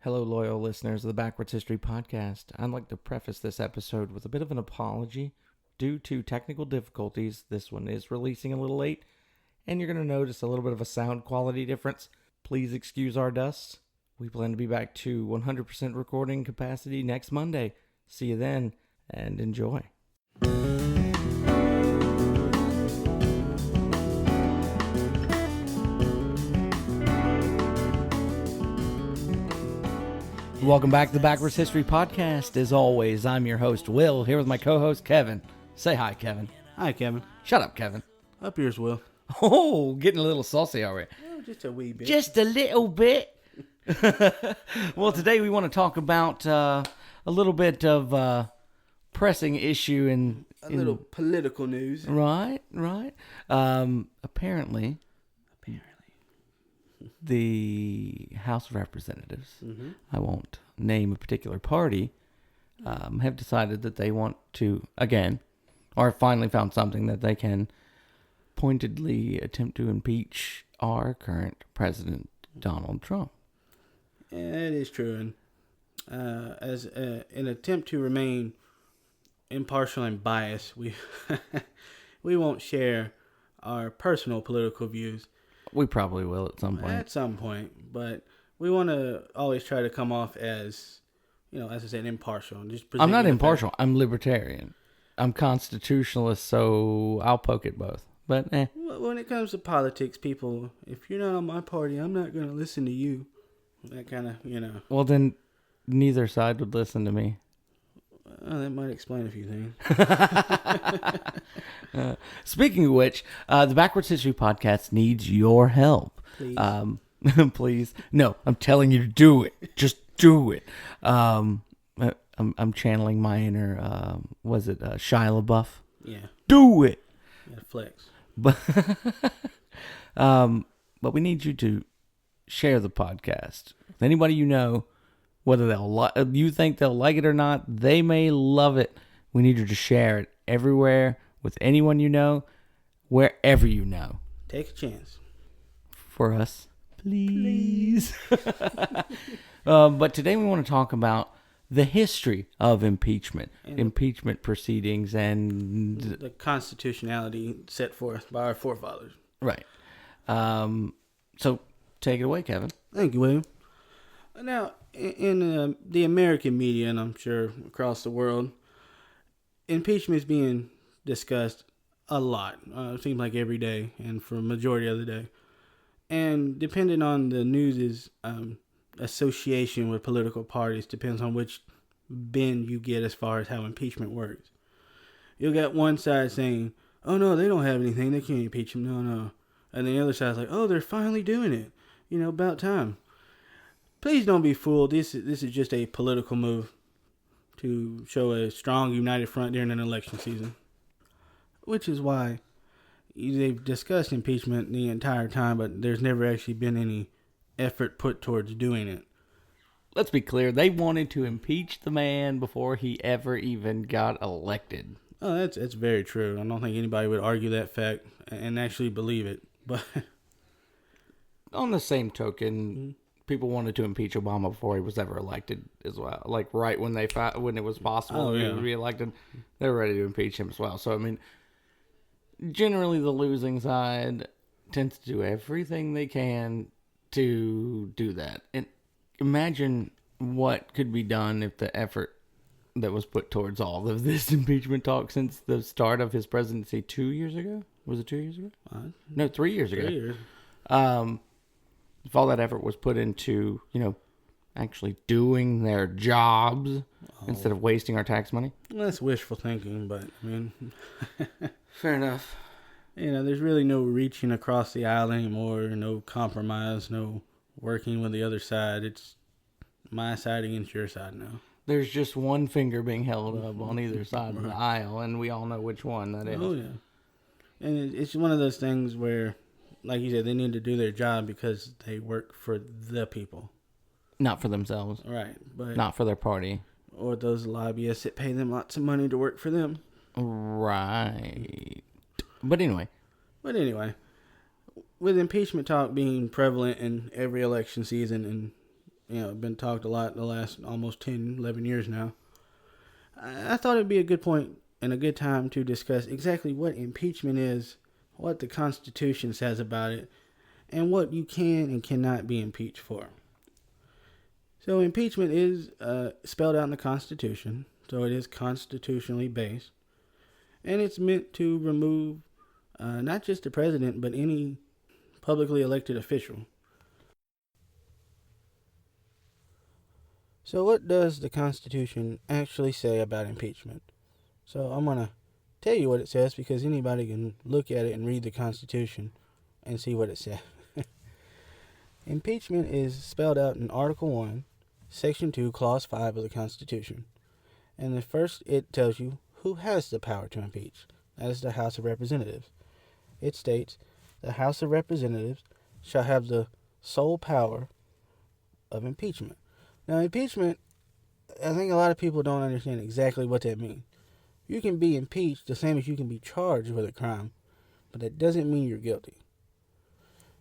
Hello, loyal listeners of the Backwards History Podcast. I'd like to preface this episode with a bit of an apology. Due to technical difficulties, this one is releasing a little late, and you're going to notice a little bit of a sound quality difference. Please excuse our dust. We plan to be back to 100% recording capacity next Monday. See you then, and enjoy. Welcome back to the Backwards History Podcast. As always, I'm your host, Will, here with my co-host, Kevin. Say hi, Kevin. Hi, Kevin. Shut up, Kevin. Up yours, Will. Oh, getting a little saucy, are we? Oh, just a wee bit. Just a little bit. Well, today we want to talk about a little bit of pressing issue in... A little political news. Right. Apparently, the House of Representatives, I won't name a particular party, have decided that they want to, again, or finally found something that they can pointedly attempt to impeach our current president, Donald Trump. Yeah, it is true. And as an attempt to remain impartial and biased, we won't share our personal political views. We probably will at some point. At some point, but we want to always try to come off as, as I said, impartial. Just I'm not impartial. I'm libertarian. I'm constitutionalist, so I'll poke at both. But when it comes to politics, people, if you're not on my party, I'm not going to listen to you. That kind of, Well, then neither side would listen to me. That might explain a few things. Speaking of which, the Backwards History Podcast needs your help. Please. Please. No, I'm telling you to do it. Just do it. I'm channeling my inner, Shia LaBeouf? Yeah. Do it. Yeah, flex. But we need you to share the podcast with anybody you know. Whether you think they'll like it or not, they may love it. We need you to share it everywhere with anyone you know, wherever you know. Take a chance. For us, please. But today we want to talk about the history of impeachment, impeachment proceedings, and the constitutionality set forth by our forefathers. Right. So take it away, Kevin. Thank you, William. Now, in the American media, and I'm sure across the world, impeachment is being discussed a lot. It seems like every day, and for a majority of the day. And depending on the news's association with political parties, depends on which bend you get as far as how impeachment works. You'll get one side saying, "Oh no, they don't have anything. They can't impeach him. No." And the other side's like, "Oh, they're finally doing it. About time." Please don't be fooled. This is just a political move to show a strong, united front during an election season. Which is why they've discussed impeachment the entire time, but there's never actually been any effort put towards doing it. Let's be clear. They wanted to impeach the man before he ever even got elected. Oh, that's very true. I don't think anybody would argue that fact and actually believe it. But on the same token, people wanted to impeach Obama before he was ever elected as well. Like right when it was possible to be reelected, they were ready to impeach him as well. So I mean, generally the losing side tends to do everything they can to do that. And imagine what could be done if the effort that was put towards all of this impeachment talk since the start of his presidency 2 years ago. Was it 2 years ago? No, 3 years ago. 3 years. If all that effort was put into, actually doing their jobs instead of wasting our tax money. Well, that's wishful thinking, but I mean, fair enough. There's really no reaching across the aisle anymore, no compromise, no working with the other side. It's my side against your side now. There's just one finger being held up on either side of the aisle, and we all know which one that is. Oh, yeah. And it's one of those things where, like you said, they need to do their job because they work for the people. Not for themselves. Right. But not for their party. Or those lobbyists that pay them lots of money to work for them. Right. But anyway, with impeachment talk being prevalent in every election season and been talked a lot the last almost 10, 11 years now. I thought it'd be a good point and a good time to discuss exactly what impeachment is, what the Constitution says about it, and what you can and cannot be impeached for. So impeachment is spelled out in the Constitution, so it is constitutionally based, and it's meant to remove not just the president, but any publicly elected official. So what does the Constitution actually say about impeachment? So I'm going to tell you what it says because anybody can look at it and read the Constitution and see what it says. Impeachment is spelled out in Article 1, Section 2, Clause 5 of the Constitution. And the first, it tells you who has the power to impeach. That is the House of Representatives. It states, the House of Representatives shall have the sole power of impeachment. Now, impeachment, I think a lot of people don't understand exactly what that means. You can be impeached the same as you can be charged with a crime, but that doesn't mean you're guilty.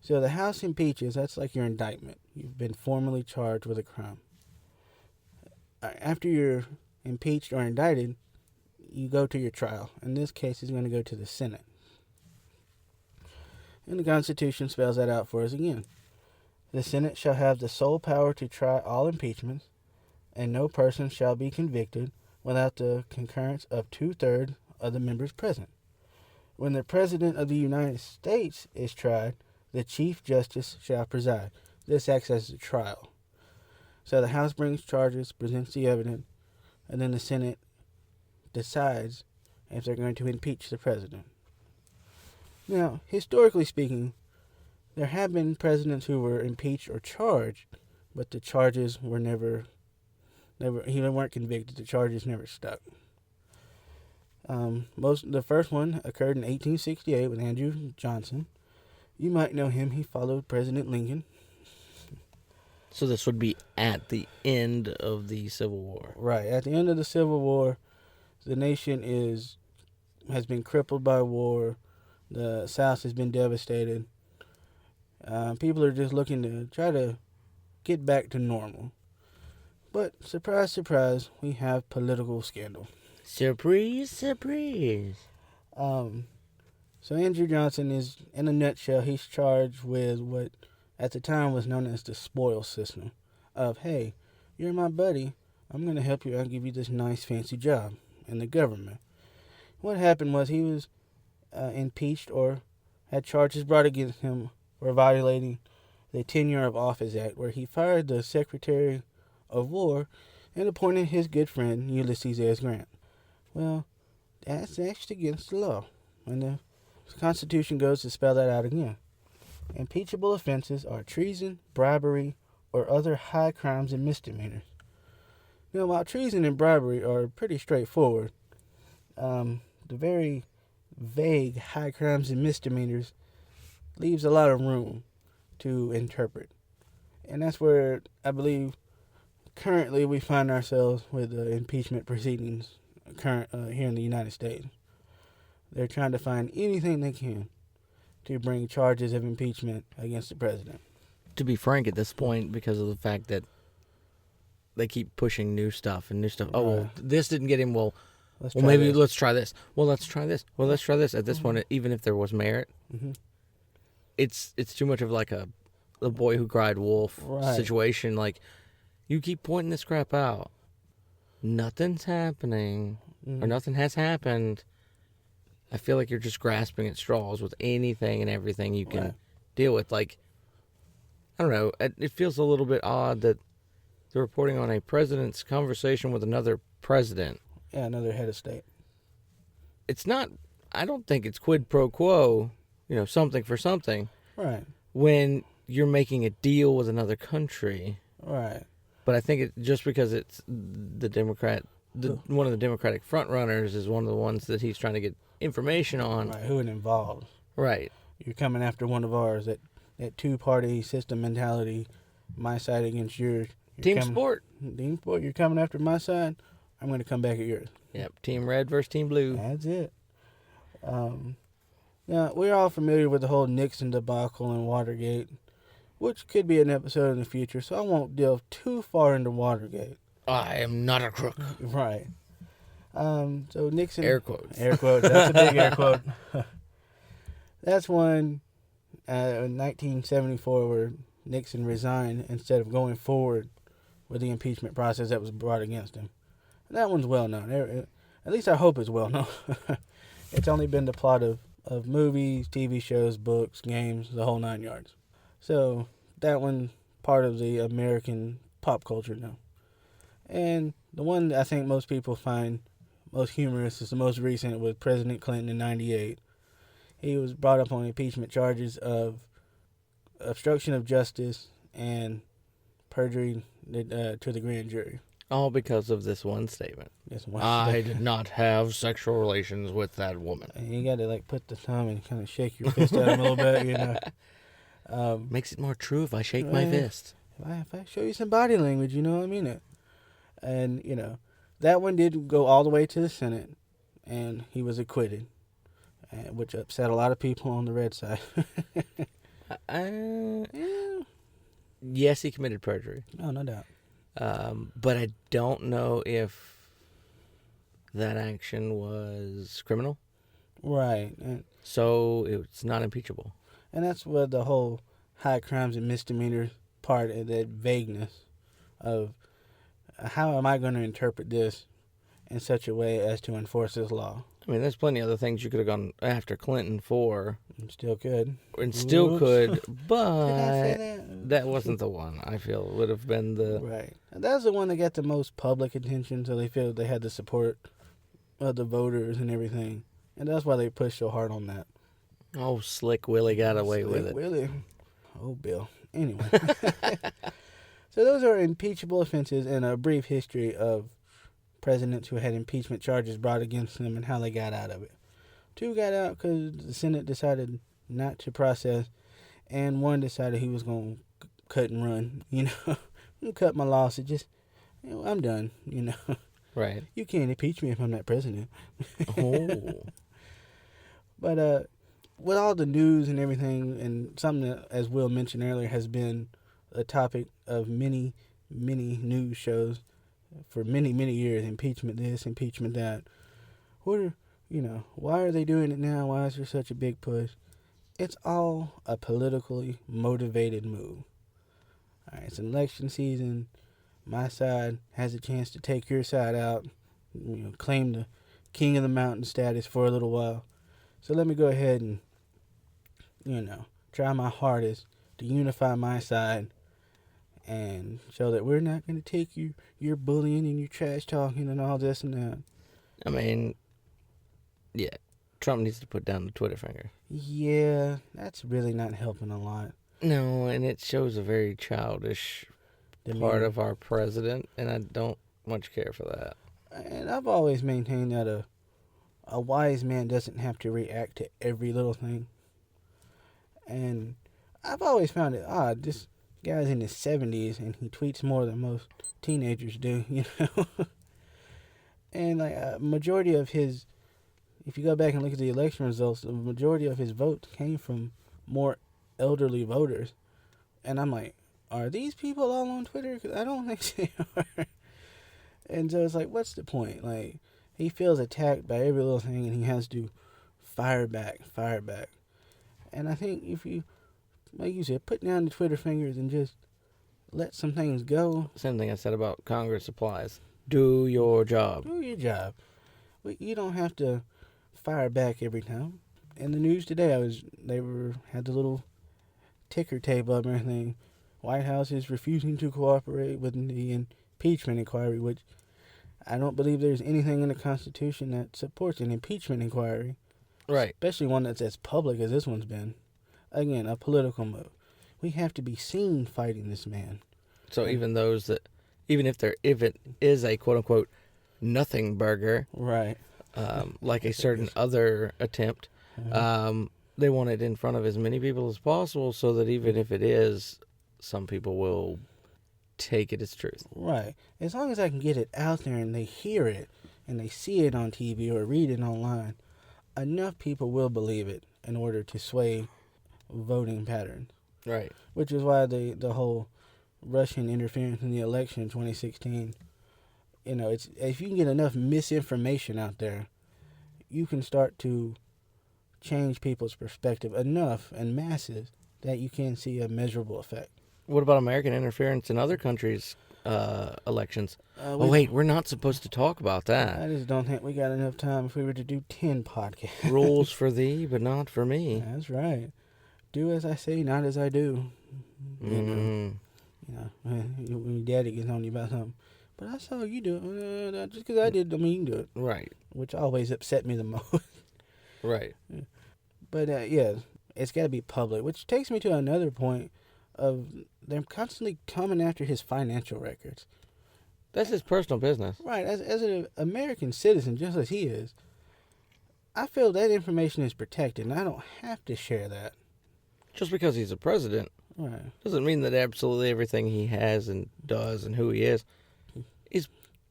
So the House impeaches, that's like your indictment. You've been formally charged with a crime. After you're impeached or indicted, you go to your trial. In this case, it's going to go to the Senate. And the Constitution spells that out for us again. The Senate shall have the sole power to try all impeachments, and no person shall be convicted without the concurrence of 2/3 of the members present. When the President of the United States is tried, the Chief Justice shall preside. This acts as a trial. So the House brings charges, presents the evidence, and then the Senate decides if they're going to impeach the President. Now, historically speaking, there have been presidents who were impeached or charged, but the charges were never weren't convicted. The charges never stuck. The first one occurred in 1868 with Andrew Johnson. You might know him. He followed President Lincoln. So this would be at the end of the Civil War. Right. At the end of the Civil War, the nation has been crippled by war. The South has been devastated. People are just looking to try to get back to normal. But, surprise, surprise, we have political scandal. Surprise, surprise. So Andrew Johnson is, in a nutshell, he's charged with what at the time was known as the spoil system. Of, hey, you're my buddy, I'm going to help you, I'll give you this nice fancy job in the government. What happened was he was impeached or had charges brought against him for violating the Tenure of Office Act, where he fired the Secretary of War and appointed his good friend Ulysses S. Grant. Well, that's actually against the law. And the Constitution goes to spell that out again. Impeachable offenses are treason, bribery, or other high crimes and misdemeanors. Now, while treason and bribery are pretty straightforward, the very vague high crimes and misdemeanors leaves a lot of room to interpret. And that's where I believe currently we find ourselves with the impeachment proceedings here in the United States. They're trying to find anything they can to bring charges of impeachment against the president. To be frank, at this point, because of the fact that they keep pushing new stuff and new stuff. Oh, well, this didn't get him. Well, maybe let's try this. Well, let's try this. Well, let's try this. At this point, even if there was merit, it's too much of like a boy who cried wolf situation. Like, you keep pointing this crap out. Nothing's happening, or nothing has happened. I feel like you're just grasping at straws with anything and everything you can deal with. Like, I don't know. It feels a little bit odd that they're reporting on a president's conversation with another president. Yeah, another head of state. It's not, I don't think it's quid pro quo, something for something. Right. When you're making a deal with another country. Right. But I think just because it's the Democrat, one of the Democratic front runners is one of the ones that he's trying to get information on. Right, who it involves. Right. You're coming after one of ours, that two-party system mentality, my side against yours. Team sport. You're coming after my side, I'm going to come back at yours. Yep, Team Red versus Team Blue. That's it. Now, we're all familiar with the whole Nixon debacle and Watergate. which could be an episode in the future, so I won't delve too far into Watergate. I am not a crook. Right. So Nixon... Air quotes. Air quotes. That's a big air quote. That's one in 1974 where Nixon resigned instead of going forward with the impeachment process that was brought against him. And that one's well known. At least I hope it's well known. It's only been the plot of movies, TV shows, books, games, the whole 9 yards. So that one, part of the American pop culture now. And the one I think most people find most humorous is the most recent with President Clinton in 98. He was brought up on impeachment charges of obstruction of justice and perjury to the grand jury. All because of this one statement. I did not have sexual relations with that woman. And you got to put the thumb and kind of shake your fist at him a little bit, Makes it more true if I shake my fist. If I show you some body language, I mean it. And, that one did go all the way to the Senate, and he was acquitted, which upset a lot of people on the red side. Yeah. Yes, he committed perjury. Oh, no doubt. But I don't know if that action was criminal. Right. So it's not impeachable. And that's what the whole high crimes and misdemeanors part of that vagueness of how am I going to interpret this in such a way as to enforce this law? I mean, there's plenty of other things you could have gone after Clinton for. And still could. And still could, but Did I say that wasn't the one. I feel it would have been the... Right. And that's the one that got the most public attention, so they feel they had the support of the voters and everything. And that's why they pushed so hard on that. Oh, Slick Willie got away with it. Willie. Oh, Bill. Anyway. So those are impeachable offenses and a brief history of presidents who had impeachment charges brought against them and how they got out of it. 2 got out because the Senate decided not to process, and 1 decided he was going to cut and run. Cut my lawsuit. Just, I'm done. Right. You can't impeach me if I'm not president. Oh. But with all the news and everything, and something that, as Will mentioned earlier, has been a topic of many, many news shows for many, many years. Impeachment this, impeachment that. Why are they doing it now? Why is there such a big push? It's all a politically motivated move. All right, it's an election season. My side has a chance to take your side out, claim the king of the mountain status for a little while. So let me go ahead and, try my hardest to unify my side and show that we're not going to take your bullying and your trash talking and all this and that. I mean, yeah, Trump needs to put down the Twitter finger. Yeah, that's really not helping a lot. No, and it shows a very childish part of our president, and I don't much care for that. And I've always maintained that a wise man doesn't have to react to every little thing. And I've always found it odd. This guy's in his 70s, and he tweets more than most teenagers do, And a majority of his, if you go back and look at the election results, the majority of his votes came from more elderly voters. And I'm like, are these people all on Twitter? Because I don't think they are. And so it's what's the point? He feels attacked by every little thing, and he has to fire back. And I think if you, like you said, put down the Twitter fingers and just let some things go. Same thing I said about Congress applies. Do your job. Do your job. You don't have to fire back every time. In the news today, had the little ticker tape up and everything. White House is refusing to cooperate with the impeachment inquiry, which I don't believe there's anything in the Constitution that supports an impeachment inquiry. Right. Especially one that's as public as this one's been. Again, a political move. We have to be seen fighting this man. So even if it is a quote unquote nothing burger, right, like a certain other attempt, they want it in front of as many people as possible, so that even if it is, some people will take it as truth. Right. As long as I can get it out there and they hear it and they see it on TV or read it online, enough people will believe it in order to sway voting patterns. Right. Which is why the whole Russian interference in the election in 2016, it's if you can get enough misinformation out there, you can start to change people's perspective enough and masses that you can see a measurable effect. What about American interference in other countries' elections? Wait, we're not supposed to talk about that. I just don't think we got enough time if we were to do 10 podcasts. Rules for thee, but not for me. That's right. Do as I say, not as I do. Mm. When your daddy gets on you about something. But I saw you do it. Just because I did, don't mean you can do it. Right. Which always upset me the most. Right. But, it's got to be public. Which takes me to another point of they're constantly coming after his financial records. That's his personal business. Right. As an American citizen, just as he is, I feel that information is protected, and I don't have to share that. Just because he's a president doesn't mean that absolutely everything he has and does and who he is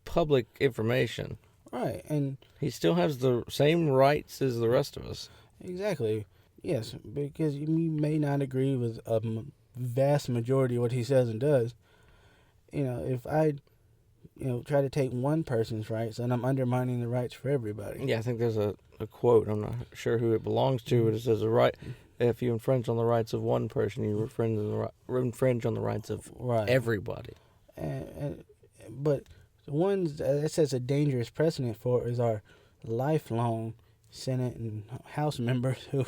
public information. Right. And he still has the same rights as the rest of us. Exactly. Yes, because you may not agree with a vast majority of what he says and does. If I try to take one person's rights, then I'm undermining the rights for everybody. Yeah, I think there's a quote. I'm not sure who it belongs to, but it says, if you infringe on the rights of one person, you infringe on the rights of everybody. But the ones that sets a dangerous precedent for is our lifelong Senate and House members who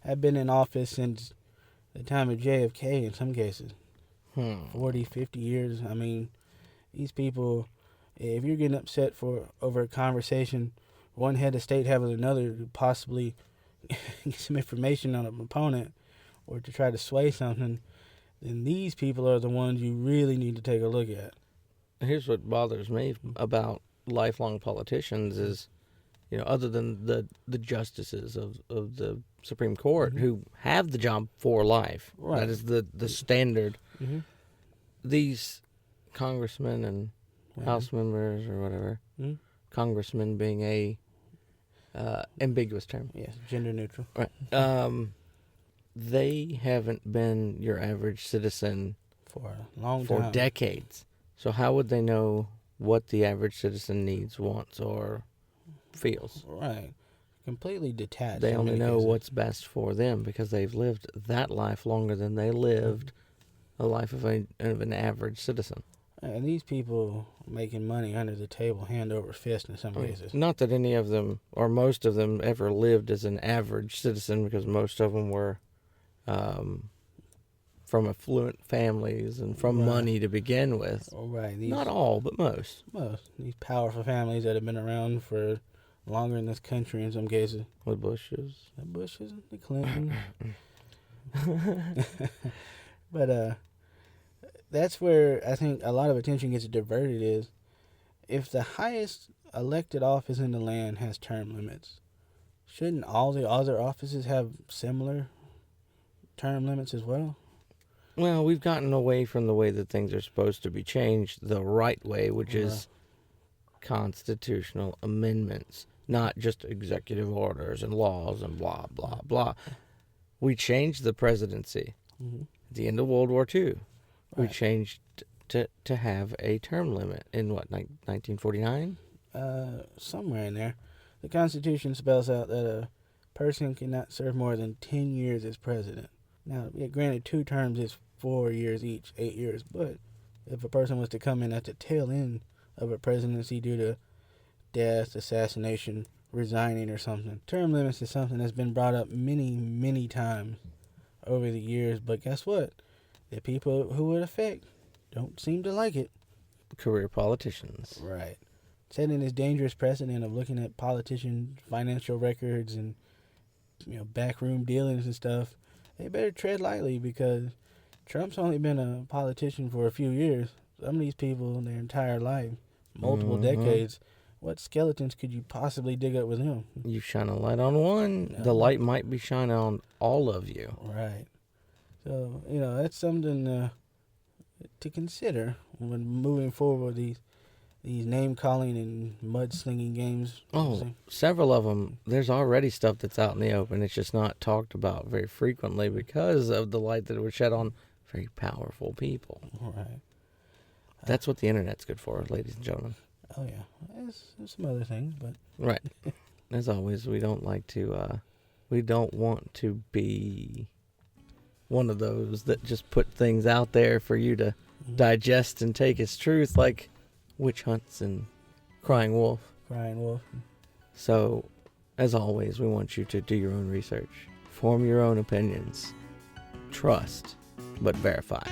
have been in office since the time of JFK in some cases. 40, 50 years. I mean, these people, if you're getting upset over a conversation one head of state having another to possibly get some information on an opponent or to try to sway something, then these people are the ones you really need to take a look at. Here's what bothers me about lifelong politicians is, other than the justices of the Supreme Court who have the job for life, that is the standard. These congressmen and House members or whatever, congressman being a ambiguous term. Yes, gender neutral. Right. They haven't been your average citizen for a long time. For decades. So how would they know what the average citizen needs, wants, or feels? Right. Completely detached. They only know what's best for them because they've lived that life longer than they lived a life of an average citizen. And these people making money under the table, hand over fist in some cases. Not that any of them, or most of them, ever lived as an average citizen, because most of them were from affluent families and from money to begin with. Right. Not all, but most. Most. These powerful families that have been around for longer in this country in some cases. The Bushes. The Bushes, the Clintons. But that's where I think a lot of attention gets diverted is if the highest elected office in the land has term limits, shouldn't all the other offices have similar term limits as well? Well, we've gotten away from the way that things are supposed to be changed the right way, which is constitutional amendments, not just executive orders and laws and blah, blah, blah. We changed the presidency at the end of World War II. Right. We changed to have a term limit in, 1949? Somewhere in there. The Constitution spells out that a person cannot serve more than 10 years as president. Now, granted, 2 terms is 4 years each, 8 years. But if a person was to come in at the tail end of a presidency due to death, assassination, resigning or something, term limits is something that's been brought up many, many times over the years. But guess what? The people who it affect don't seem to like it. Career politicians. Right. Setting this dangerous precedent of looking at politicians' financial records and backroom dealings and stuff. They better tread lightly because Trump's only been a politician for a few years. Some of these people, their entire life, multiple decades, what skeletons could you possibly dig up with him? You shine a light on one, the light might be shining on all of you. Right. So, that's something to consider when moving forward with these these name calling and mudslinging games. Oh, several of them. There's already stuff that's out in the open. It's just not talked about very frequently because of the light that it would shed on very powerful people. Right. That's what the internet's good for, ladies and gentlemen. Oh yeah, there's some other things, but right. As always, we don't want to be one of those that just put things out there for you to digest and take as truth, like witch hunts and crying wolf. So, as always, we want you to do your own research, form your own opinions, trust, but verify.